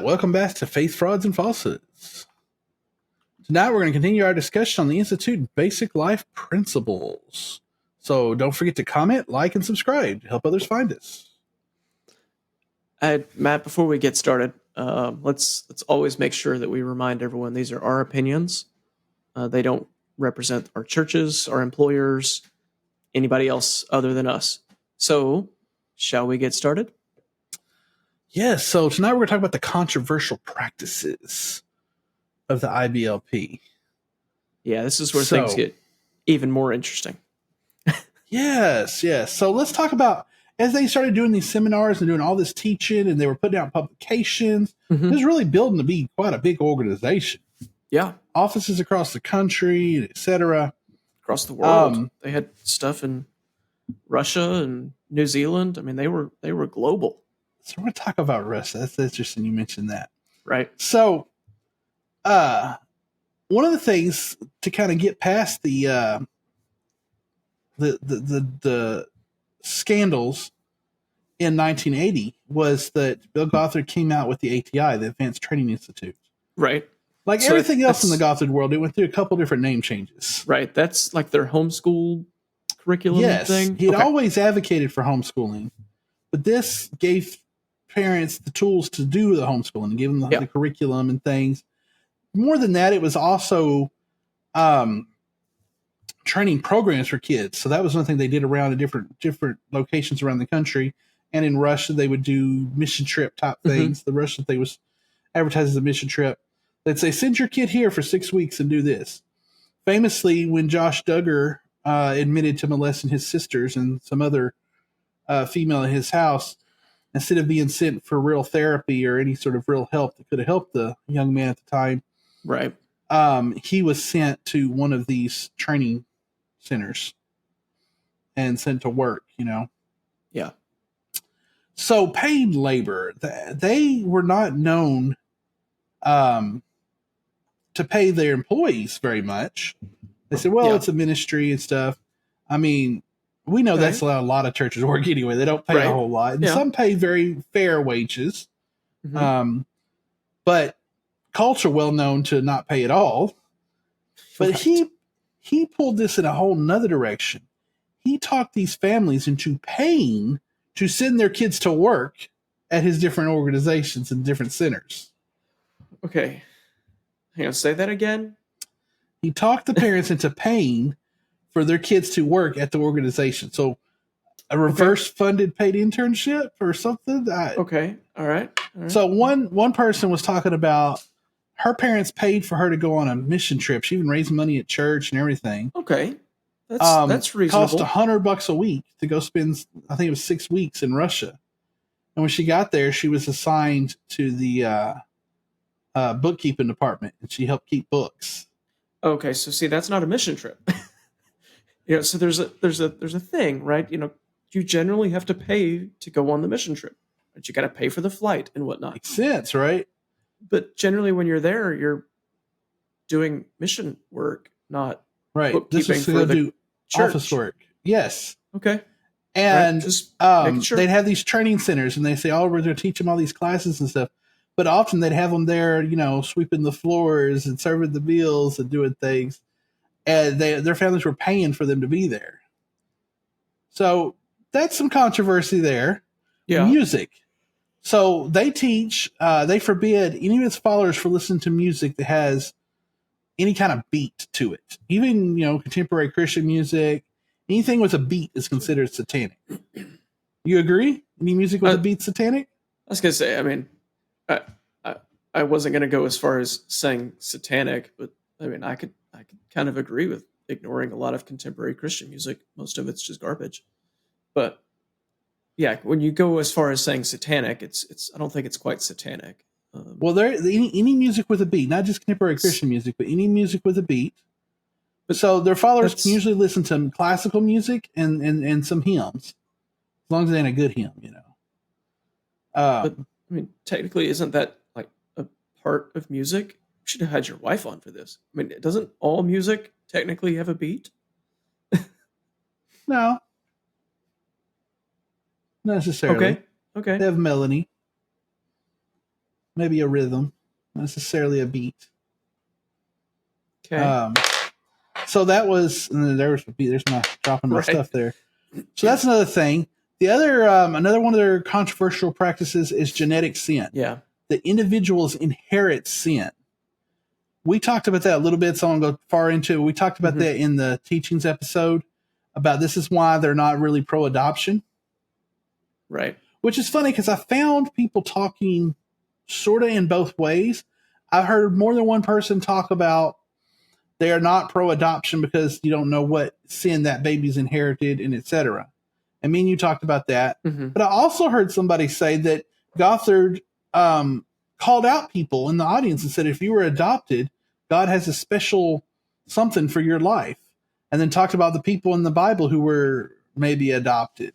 Welcome back to Faith, Frauds, and Falsehoods. Tonight we're going to continue our discussion on the Institute Basic Life Principles. So don't forget to comment, like, and subscribe to help others find us. Matt, before we get started, let's always make sure that we remind everyone these are our opinions. They don't represent our churches, our employers, anybody else other than us. So, shall we get started? Yes, so tonight we're going to talk about the controversial practices of the IBLP. Yeah, this is where things get even more interesting. Yes. So let's talk about, as they started doing these seminars and doing all this teaching, and they were putting out publications, it was really building to be quite a big organization. Yeah. Offices across the country, etc. Across the world. They had stuff in Russia and New Zealand. I mean, they were global. So we're going to talk about Russia. That's interesting you mentioned that. Right. So, one of the things to kind of get past the scandals in 1980 was that Bill Gothard came out with the ATI, the Advanced Training Institute. Right. Like so everything else in the Gothard world, it went through a couple different name changes. Right. That's like their homeschool curriculum thing? Yes. He'd always advocated for homeschooling, but this gave parents the tools to do the homeschooling and give them the curriculum and things. More than that, it was also training programs for kids. So that was one thing they did around in different locations around the country. And in Russia, they would do mission trip type things. The Russian thing was advertised as a mission trip. They'd say, send your kid here for 6 weeks and do this. Famously, when Josh Duggar admitted to molesting his sisters and some other female in his house, instead of being sent for real therapy or any sort of real help that could have helped the young man at the time, right? He was sent to one of these training centers and sent to work, Yeah. So paid labor, they were not known to pay their employees very much. They said, well, it's a ministry and stuff. I mean, we know that's how a lot of churches work anyway. They don't pay a whole lot. And some pay very fair wages. But cults are well known to not pay at all. But he pulled this in a whole nother direction. He talked these families into paying to send their kids to work at his different organizations and different centers. Okay. Hang on, say that again? He talked the parents into paying for their kids to work at the organization. So a reverse funded paid internship or something. Okay. All right. So one person was talking about her parents paid for her to go on a mission trip. She even raised money at church and everything. Okay. That's reasonable. Cost $100 a week to go spend, I think it was 6 weeks in Russia. And when she got there, she was assigned to the bookkeeping department, and she helped keep books. Okay, so see, that's not a mission trip. So there's a thing, right? You generally have to pay to go on the mission trip, but you got to pay for the flight and whatnot. Makes sense, right? But generally, when you're there, you're doing mission work, not bookkeeping for the church. Office work. Yes. Okay. And sure. They'd have these training centers, and they say, we're going to teach them all these classes and stuff. But often they'd have them there, sweeping the floors and serving the meals and doing things. And their families were paying for them to be there. So that's some controversy there. Yeah. Music. So they teach, they forbid any of its followers from listening to music that has any kind of beat to it. Even, contemporary Christian music, anything with a beat is considered satanic. You agree? Any music with a beat satanic? I was going to say, I mean, I wasn't going to go as far as saying satanic, but I mean, I could kind of agree with ignoring a lot of contemporary Christian music. Most of it's just garbage. But yeah, when you go as far as saying satanic, it's I don't think it's quite satanic. Well, any music with a beat, not just contemporary Christian music, but any music with a beat. But so their followers can usually listen to classical music and some hymns, as long as they ain't a good hymn, But I mean, technically, isn't that like a part of music? You should have had your wife on for this. I mean, doesn't all music technically have a beat? No. Not necessarily. Okay. They have melody. maybe a rhythm, not necessarily a beat. Okay. So that was, and then there's my dropping my Right. stuff there. So that's another thing. The other, another one of their controversial practices is genetic sin. Yeah. The individuals inherit sin. We talked about that a little bit, so I won't go far into it. We talked about that in the teachings episode about this is why they're not really pro-adoption. Right. Which is funny because I found people talking sort of in both ways. I heard more than one person talk about they are not pro-adoption because you don't know what sin that baby's inherited and etc. And me and you talked about that. But I also heard somebody say that Gothard called out people in the audience and said, if you were adopted, God has a special something for your life. And then talked about the people in the Bible who were maybe adopted,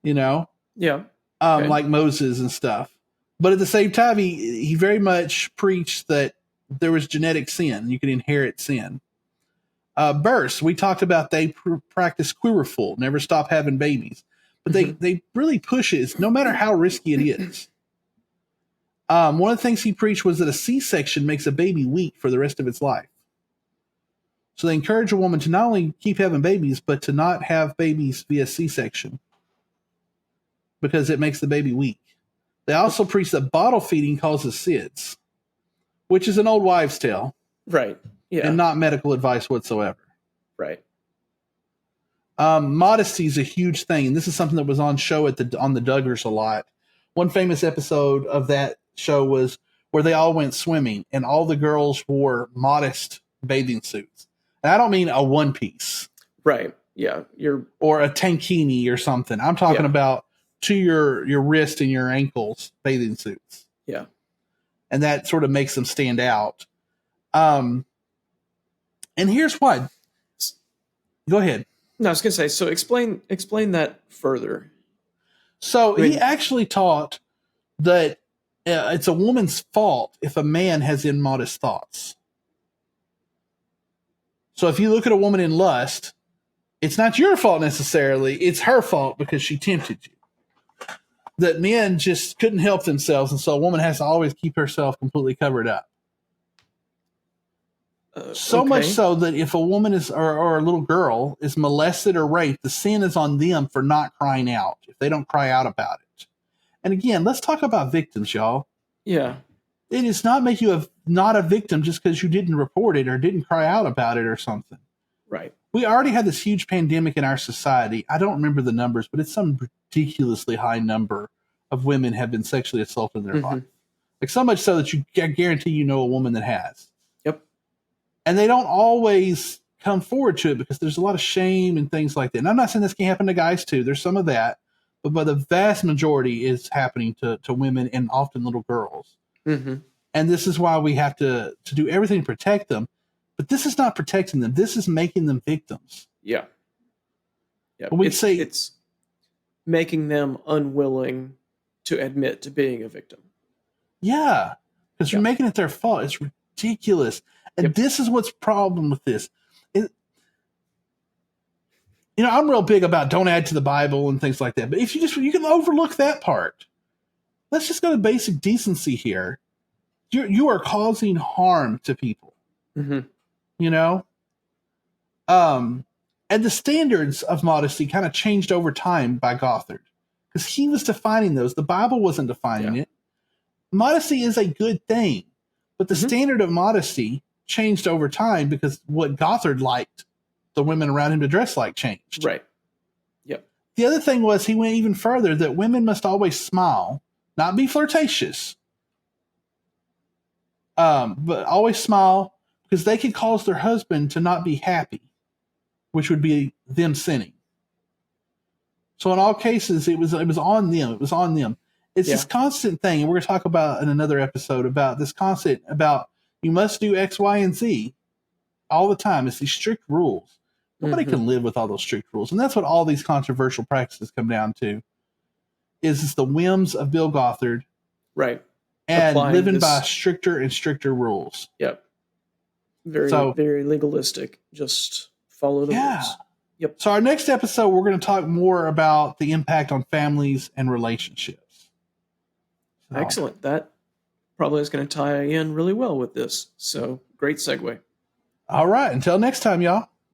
you know? Yeah. Like Moses and stuff. But at the same time, he very much preached that there was genetic sin. You could inherit sin. Births, we talked about they practice quiverful, never stop having babies. But they really push it, no matter how risky it is. One of the things he preached was that a C-section makes a baby weak for the rest of its life. So they encourage a woman to not only keep having babies, but to not have babies via C-section because it makes the baby weak. They also preach that bottle feeding causes SIDS, which is an old wives' tale. Right. Yeah. And not medical advice whatsoever. Right. Modesty is a huge thing, and this is something that was on show on the Duggars a lot. One famous episode of that show was where they all went swimming, and all the girls wore modest bathing suits. And I don't mean a one piece, right? Yeah, or a tankini or something. I'm talking about to your wrist and your ankles bathing suits. Yeah, and that sort of makes them stand out. And here's why. Go ahead. No, I was going to say, so explain that further. So he actually taught that it's a woman's fault if a man has immodest thoughts. So if you look at a woman in lust, it's not your fault necessarily. It's her fault because she tempted you. That men just couldn't help themselves, and so a woman has to always keep herself completely covered up. So much so that if a woman is or a little girl is molested or raped, the sin is on them for not crying out if they don't cry out about it. And again, let's talk about victims, y'all. Yeah. It does not make you not a victim just because you didn't report it or didn't cry out about it or something. Right. We already had this huge pandemic in our society. I don't remember the numbers, but it's some ridiculously high number of women have been sexually assaulted in their life. Like so much so that you guarantee you know a woman that has. Yep. And they don't always come forward to it because there's a lot of shame and things like that. And I'm not saying this can't happen to guys too. There's some of that. But the vast majority is happening to women and often little girls. And this is why we have to do everything to protect them. But this is not protecting them. This is making them victims. Yeah. Yeah. But say it's making them unwilling to admit to being a victim. Yeah. Because you're making it their fault. It's ridiculous. And this is what's problem with this. I'm real big about don't add to the Bible and things like that. But if you can overlook that part. Let's just go to basic decency here. You are causing harm to people. And the standards of modesty kind of changed over time by Gothard. Because he was defining those. The Bible wasn't defining it. Modesty is a good thing. But the standard of modesty changed over time because what Gothard liked the women around him to dress like changed. Right. Yep. The other thing was he went even further that women must always smile, not be flirtatious, but always smile because they could cause their husband to not be happy, which would be them sinning. So in all cases, it was on them. It was on them. It's this constant thing, and we're going to talk about in another episode about this constant about you must do X, Y, and Z all the time. It's these strict rules. Nobody can live with all those strict rules, and that's what all these controversial practices come down to. Is the whims of Bill Gothard, right? And living by stricter and stricter rules. Yep. Very legalistic. Just follow the rules. Yep. So our next episode, we're going to talk more about the impact on families and relationships. Excellent. That probably is going to tie in really well with this. So great segue. All right. Until next time, y'all.